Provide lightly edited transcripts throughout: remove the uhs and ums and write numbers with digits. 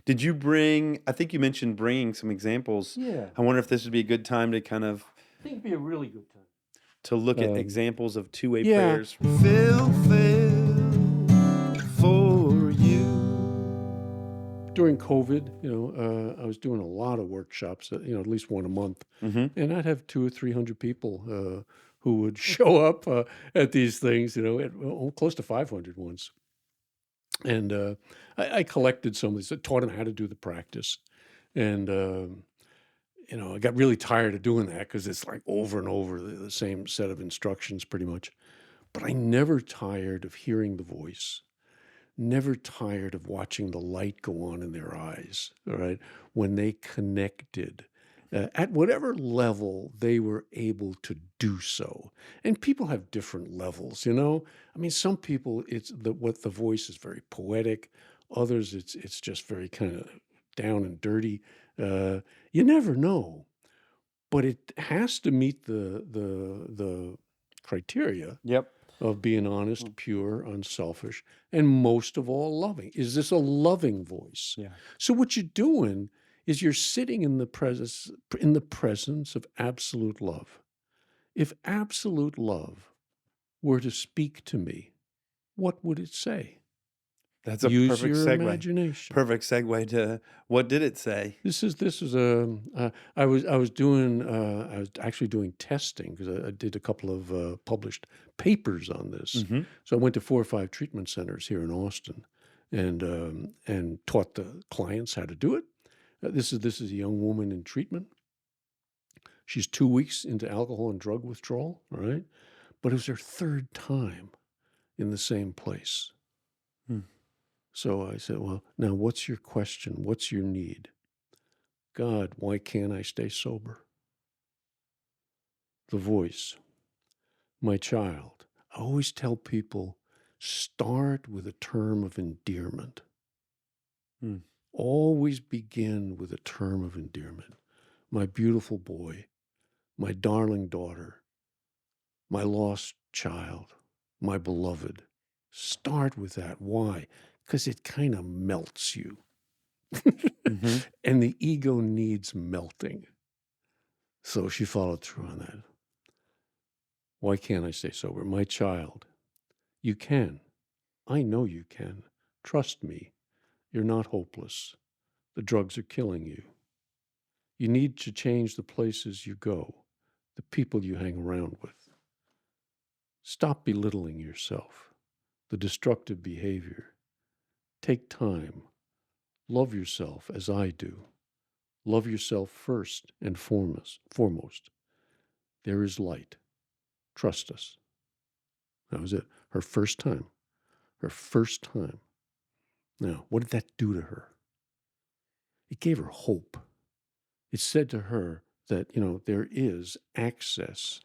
Did you bring, I think you mentioned bringing some examples. Yeah, I wonder if this would be a good time to kind of, I think it'd be a really good time. to look at Um, examples of two-way yeah. prayers. Phil for you. During COVID, I was doing a lot of workshops, at least one a month, Mm-hmm. and I'd have 200 or 300 people who would show up at these things, close to 500 once. And I collected some of these, I taught them how to do the practice. And, I got really tired of doing that because it's like over and over the same set of instructions pretty much. But I never tired of hearing the voice, never tired of watching the light go on in their eyes, all right, when they connected at whatever level they were able to do so. And people have different levels, I mean, some people, what the voice is very poetic. Others, it's just very kind of down and dirty. You never know, but it has to meet the criteria Yep. of being honest, pure, unselfish, and most of all, loving. Is this a loving voice? Yeah. So what you're doing is you're sitting in the presence of absolute love. If absolute love were to speak to me, what would it say? That's a Use perfect your segue. imagination. Perfect segue to what did it say? This is I was actually doing testing because I did a couple of published papers on this. Mm-hmm. So I went to 4 or 5 treatment centers here in Austin, and taught the clients how to do it. This is a young woman in treatment. She's 2 weeks into alcohol and drug withdrawal, all right? But it was her third time in the same place. Hmm. So I said, well, now what's your question? What's your need? God, why can't I stay sober? The voice, my child. I always tell people, start with a term of endearment. Hmm. Always begin with a term of endearment. My beautiful boy, my darling daughter, my lost child, my beloved. Start with that. Why? Because it kind of melts you. Mm-hmm. And the ego needs melting. So she followed through on that. Why can't I stay sober? My child, you can. I know you can. Trust me. You're not hopeless. The drugs are killing you. You need to change the places you go, the people you hang around with. Stop belittling yourself, the destructive behavior. Take time. Love yourself as I do. Love yourself first and foremost. There is light. Trust us. That was it. Her first time. Her first time. Now, what did that do to her? It gave her hope. It said to her that, there is access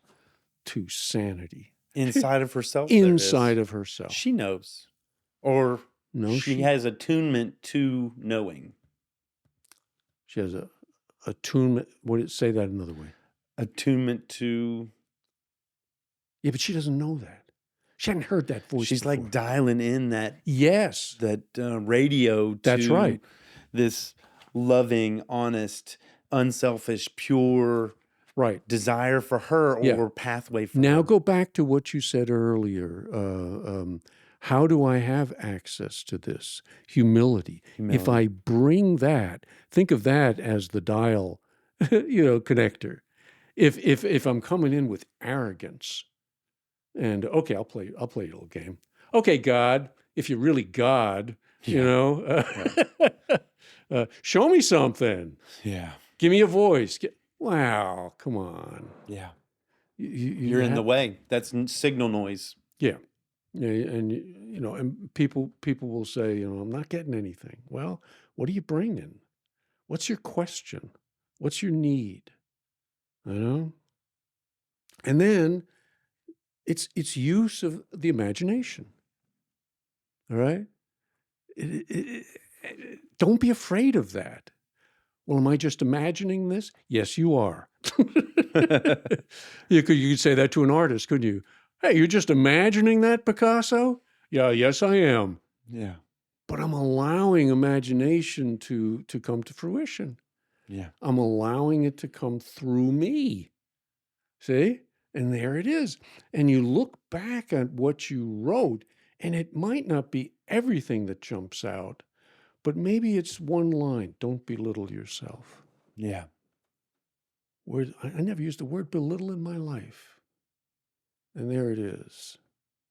to sanity. Inside of herself. Inside of herself. She knows. Or No, she has attunement to knowing. She has a attunement. What did it say that another way? Attunement to. Yeah, but she doesn't know that. She hadn't heard that voice. She's before. like dialing in that. Yes. That radio to. That's right. This loving, honest, unselfish, pure. Right. Desire for her or pathway for her. Now go back to what you said earlier. How do I have access to this? Humility. If I bring that, think of that as the dial, connector. If I'm coming in with arrogance and okay, I'll play your little game. Okay, God, if you're really God, show me something. Yeah. Give me a voice. Wow, come on. Yeah. You're in the way. That's signal noise. Yeah. And, and people will say, I'm not getting anything. Well, what are you bringing? What's your question? What's your need? And then it's use of the imagination. All right? Don't be afraid of that. Well, am I just imagining this? Yes, you are. You could say that to an artist, couldn't you? Hey, you're just imagining that, Picasso? Yeah, yes, I am. Yeah. but I'm allowing imagination to come to fruition. Yeah. I'm allowing it to come through me. See? And there it is. And you look back at what you wrote, and it might not be everything that jumps out, but maybe it's one line: don't belittle yourself. Yeah. I never used the word belittle in my life. And there it is.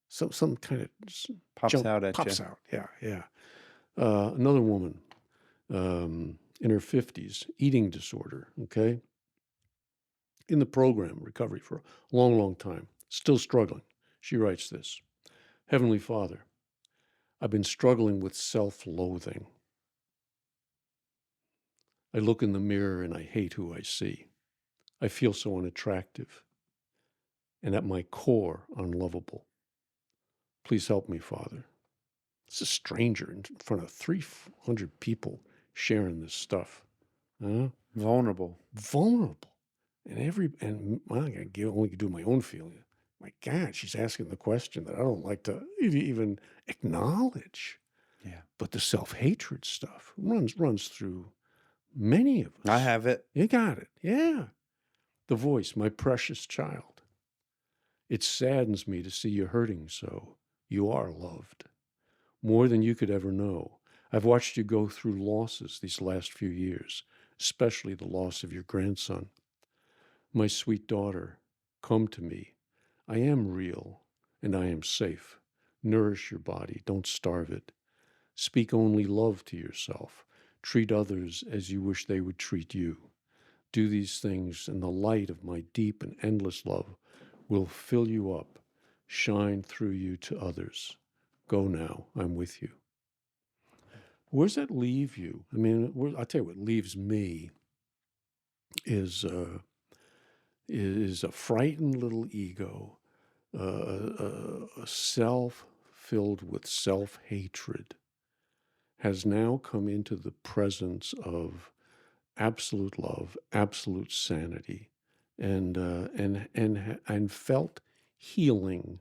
So some kind of Pops out at pops you. out. Yeah, yeah. Another woman in her 50s, eating disorder, okay? In the program, recovery for a long, long time, still struggling. She writes this: Heavenly Father, I've been struggling with self-loathing. I look in the mirror and I hate who I see. I feel so unattractive and at my core unlovable. Please help me, Father. It's a stranger in front of 300 people sharing this stuff. Vulnerable. Vulnerable. And I can only do my own feeling. My God, she's asking the question that I don't like to even acknowledge. Yeah. But the self-hatred stuff runs through many of us. I have it. You got it. Yeah. The voice, my precious child. It saddens me to see you hurting so. You are loved. More than you could ever know. I've watched you go through losses these last few years, especially the loss of your grandson. My sweet daughter, come to me. I am real and I am safe. Nourish your body. Don't starve it. Speak only love to yourself. Treat others as you wish they would treat you. Do these things, and the light of my deep and endless love will fill you up, shine through you to others. Go now, I'm with you. Where's that leave you? I mean, I'll tell you what leaves me is a frightened little ego, a self filled with self-hatred, has now come into the presence of absolute love, absolute sanity, and felt healing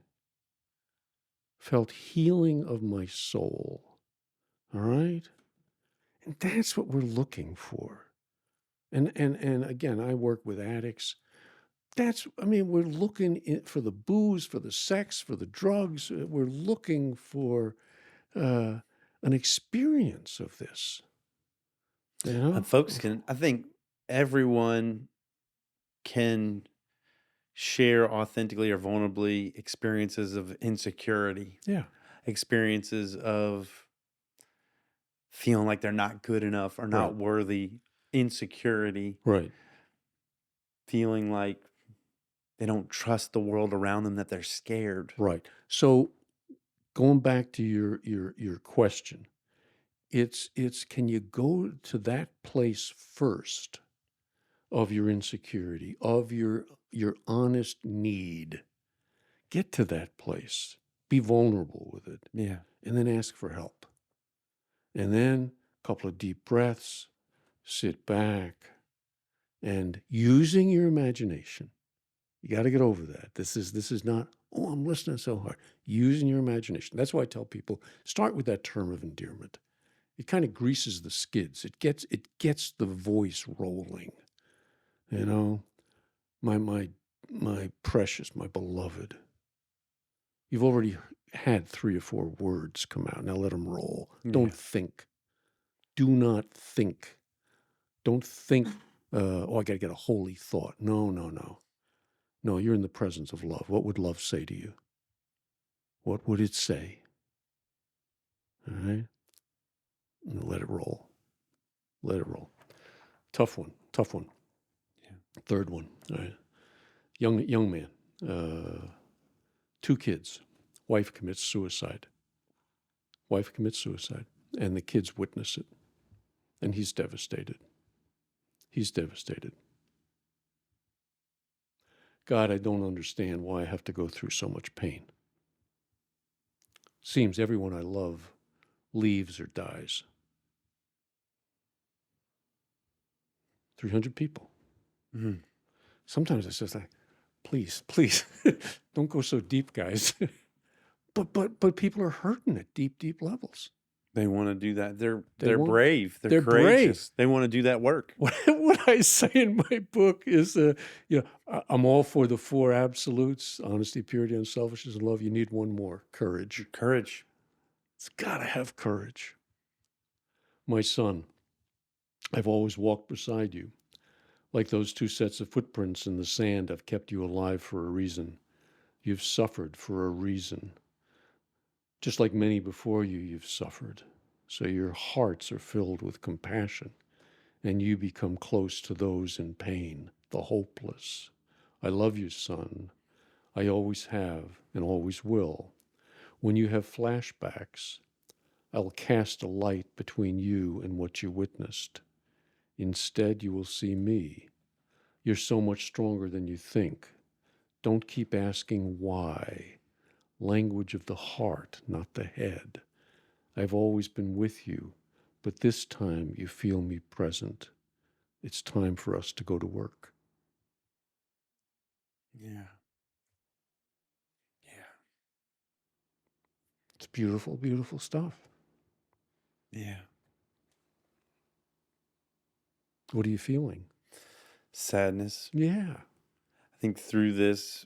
of my soul. All right? And that's what we're looking for. And again, I work with addicts. We're looking for the booze, for the sex, for the drugs. We're looking for an experience of this. You know? I think everyone can share authentically or vulnerably experiences of insecurity. Yeah. Experiences of feeling like they're not good enough or not worthy, insecurity, Right. feeling like they don't trust the world around them, that they're scared. Right. So going back to your question, it's can you go to that place first of your insecurity, of your honest need? Get to that place. Be vulnerable with it. Yeah. And then ask for help. And then a couple of deep breaths, sit back, and using your imagination. You got to get over that. This is not, oh, I'm listening so hard. Using your imagination. That's why I tell people, start with that term of endearment. It kind of greases the skids. It gets the voice rolling. You know, my precious, my beloved. You've already had 3 or 4 words come out. Now let them roll. Yeah. Don't think. Do not think. Don't think, I got to get a holy thought. No. No, you're in the presence of love. What would love say to you? What would it say? All right? And let it roll. Let it roll. Tough one. Yeah. Third one. All right. Young man. 2 kids. Wife commits suicide. And the kids witness it. And he's devastated. God, I don't understand why I have to go through so much pain. Seems everyone I love leaves or dies. 300 people. Mm-hmm. Sometimes it's just like, please, don't go so deep, guys. but people are hurting at deep levels. They wanna do that. They They're want, brave, they're they're brave. courageous, they wanna do that work. What I say in my book is, I'm all for the four absolutes: honesty, purity, unselfishness, and love. You need one more: courage. Courage. It's got to have courage. My son, I've always walked beside you. Like those two sets of footprints in the sand have kept you alive for a reason. You've suffered for a reason. Just like many before you, you've suffered. So your hearts are filled with compassion, and you become close to those in pain, the hopeless. I love you, son. I always have and always will. When you have flashbacks, I'll cast a light between you and what you witnessed. Instead, you will see me. You're so much stronger than you think. Don't keep asking why. Language of the heart, not the head. I've always been with you, but this time you feel me present. It's time for us to go to work. Yeah. Yeah. It's beautiful, beautiful stuff. Yeah. What are you feeling? Sadness. Yeah. I think through this,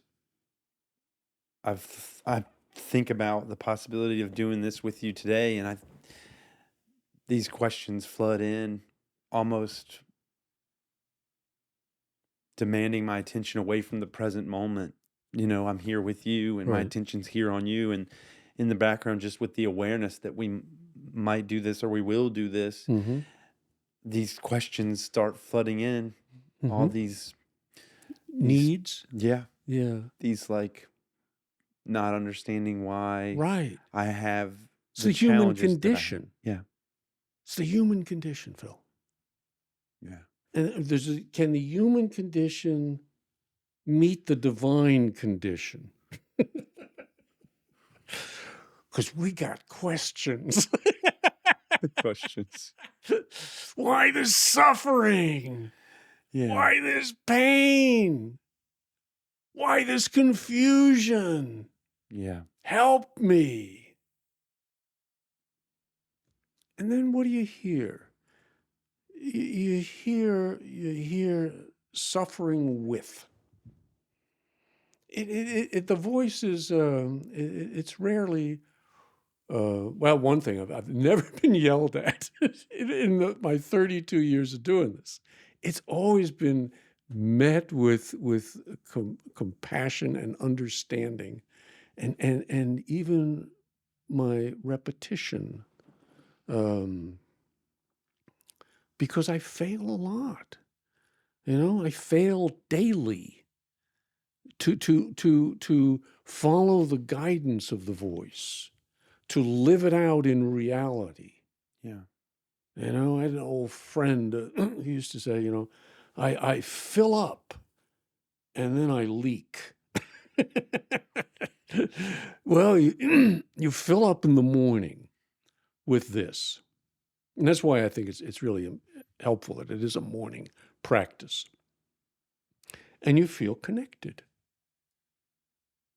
I think about the possibility of doing this with you today, and these questions flood in, almost demanding my attention away from the present moment. You know, I'm here with you, and my Right. attention's here on you, and in the background, just with the awareness that we might do this or we will do this, Mm-hmm. these questions start flooding in. All Mm-hmm. these, Needs. yeah, Yeah. these like not understanding why Right. I have It's the the human challenges that I have. condition. Yeah, It's the human condition, Phil. yeah, And can the human condition meet the divine condition? Because we got questions. the questions. Why this suffering? Yeah, Why this pain? Why this confusion? yeah, Help me. And then what do you hear? You hear suffering with. The voice is, it's rarely, well, one thing, I've never been yelled at in my 32 years of doing this. It's always been met with compassion and understanding, and even my repetition, um, because I fail a lot. I fail daily to follow the guidance of the voice, to live it out in reality. yeah, I had an old friend who used to say, I fill up and then I leak. Well, you fill up in the morning with this. And that's why I think it's really helpful that it is a morning practice. And you feel connected.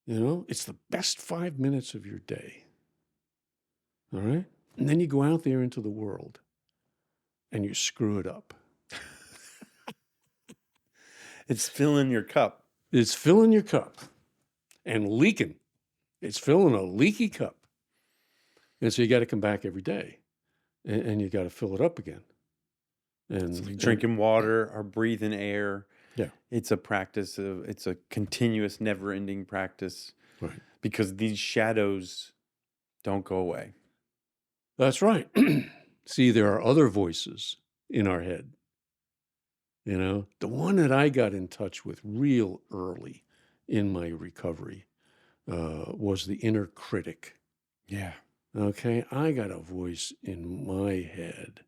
It's the best 5 minutes of your day. All right? And then you go out there into the world and you screw it up. it's filling your cup. It's filling your cup and leaking. It's filling a leaky cup. And so you got to come back every day and you got to fill it up again. It's like drinking water or breathing air. Yeah. It's a practice it's a continuous, never-ending practice. Right. Because these shadows don't go away. That's right. See, there are other voices in our head. The one that I got in touch with real early in my recovery was the inner critic. Yeah. Okay, I got a voice in my head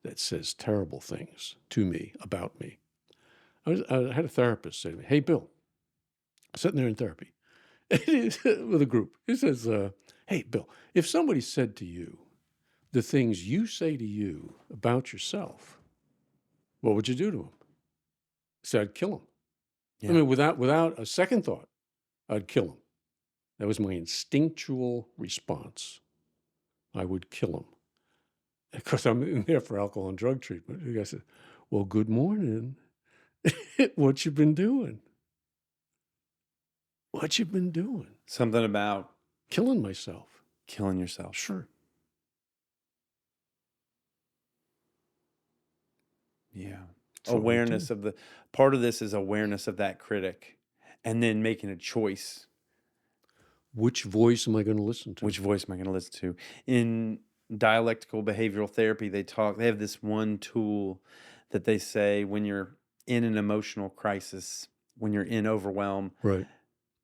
that says terrible things to me, about me. I had a therapist say to me, "Hey, Bill," sitting there in therapy with a group. He says, "Hey, Bill, if somebody said to you the things you say to you about yourself, what would you do to them?" He said, "I'd kill him." Yeah. I mean, without a second thought, I'd kill him. That was my instinctual response. I would kill him. because I'm in there for alcohol and drug treatment. The guy said, "Well, good morning. What you been doing? What you been doing?" Something about Killing myself. killing yourself. Sure. Yeah. That's what we Awareness do. of the part of this is awareness of that critic and then making a choice. Which voice am I going to listen to? Which voice am I going to listen to? In dialectical behavioral therapy, they have this one tool that they say when you're in an emotional crisis, when you're in overwhelm, Right.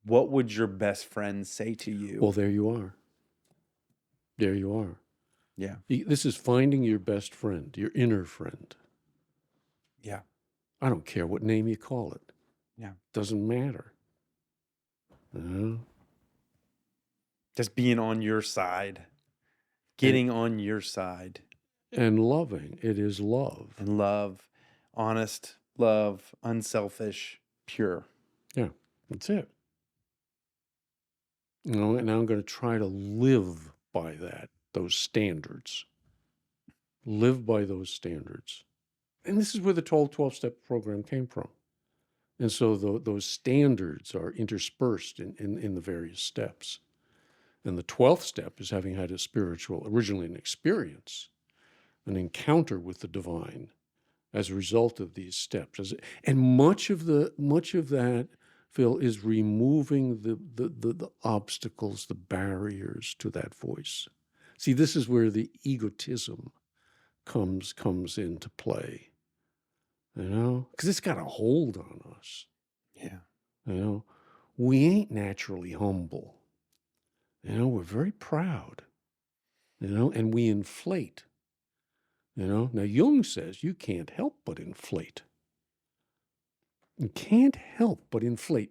what would your best friend say to you? Well, there you are. There you are. Yeah. This is finding your best friend, your inner friend. Yeah. I don't care what name you call it. Yeah. Doesn't matter. You know? Just being on your side, getting on your side. And loving. It is love. And love, honest, love, unselfish, pure. Yeah, that's it. You know, and I'm going to try to live by those standards. Live by those standards. And this is where the 12-step program came from. And so those standards are interspersed in the various steps. And the 12th step is having had originally an experience, an encounter with the divine as a result of these steps. And much of that, Phil, is removing the obstacles, the barriers to that voice. See, this is where the egotism comes into play. You know, because it's got a hold on us. Yeah. You know, we ain't naturally humble. You know, we're very proud. You know, and we inflate. You know, now Jung says you can't help but inflate. You can't help but inflate.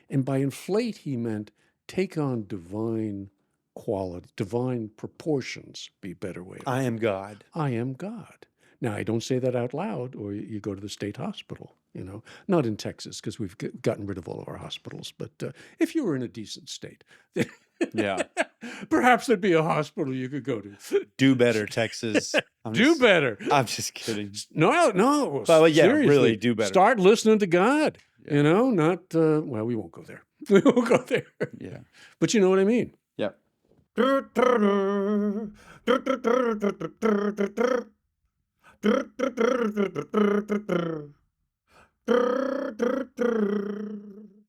And by inflate, he meant take on divine quality, divine proportions, be a better way. I am God. I am God. Now, I don't say that out loud, or you go to the state hospital, you know, not in Texas, because we've gotten rid of all of our hospitals. But if you were in a decent state, Yeah. perhaps there'd be a hospital you could go to. Do better, Texas. Better. I'm just kidding. No. But yeah, seriously, really do better. Start listening to God. Yeah. You know, not, well, we won't go there. We won't go there. Yeah. But you know what I mean? Yep.